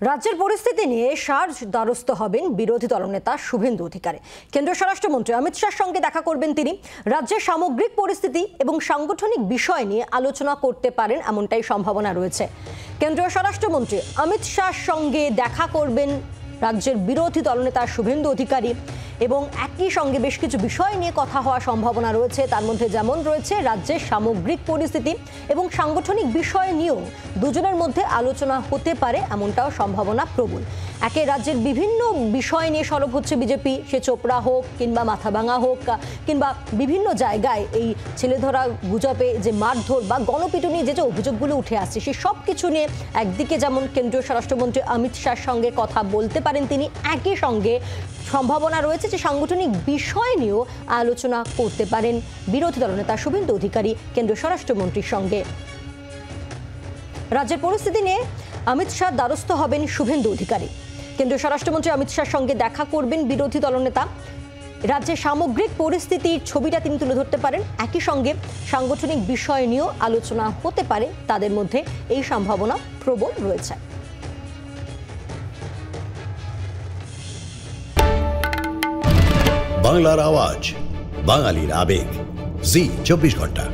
রাজ্যের পরিস্থিতি নিয়ে দ্বারস্থ হবেন বিরোধী দলনেতা শুভেন্দু অধিকারী। কেন্দ্রীয় স্বরাষ্ট্রমন্ত্রী অমিত শাহর সঙ্গে দেখা করবেন তিনি। রাজ্যের সামগ্রিক পরিস্থিতি এবং সাংগঠনিক বিষয় নিয়ে আলোচনা করতে পারেন এমনটাই সম্ভাবনা রয়েছে। কেন্দ্রীয় স্বরাষ্ট্রমন্ত্রী অমিত শাহর সঙ্গে দেখা করবেন রাজ্যের বিরোধী দলনেতা শুভেন্দু অধিকারী এবং একই সঙ্গে বেশ কিছু বিষয় নিয়ে কথা হওয়ার সম্ভাবনা রয়েছে। তার মধ্যে যেমন রয়েছে রাজ্যের সামগ্রিক পরিস্থিতি এবং সাংগঠনিক বিষয় নিয়েও দুজনের মধ্যে আলোচনা হতে পারে এমনটাও সম্ভাবনা প্রবল। একে রাজ্যের বিভিন্ন বিষয় নিয়ে সরব হচ্ছে বিজেপি, সে চোপড়া হোক কিংবা মাথাভাঙা হোক কিংবা বিভিন্ন জায়গায় এই ছেলেধরা গুজবে যে মারধর বা গণপিটুনি যে অভিযোগগুলো উঠে আসছে সে সব কিছু নিয়ে একদিকে যেমন কেন্দ্রীয় স্বরাষ্ট্রমন্ত্রী অমিত শাহর সঙ্গে কথা বলতে পারেন তিনি, একই সঙ্গে সম্ভাবনা রয়েছে যে সাংগঠনিক বিষয় নিয়েও আলোচনা করতে পারেন বিরোধী দলনেতা শুভেন্দু অধিকারী কেন্দ্রীয় স্বরাষ্ট্রমন্ত্রীর সঙ্গে। রাজ্যের পরিস্থিতি নিয়ে অমিত শাহ দ্বারস্থ হবেন শুভেন্দু অধিকারী। কেন্দ্রীয় স্বরাষ্ট্রমন্ত্রী অমিত শাহর সঙ্গে দেখা করবেন বিরোধী দলনেতা। রাজ্যের সামগ্রিক পরিস্থিতির ছবিটা তিনি তুলে ধরতে পারেন, একই সঙ্গে সাংগঠনিক বিষয় নিয়েও আলোচনা হতে পারে তাদের মধ্যে, এই সম্ভাবনা প্রবল রয়েছে। বাংলার আওয়াজ, বাঙালির আবেগ, জি 24 ঘন্টা।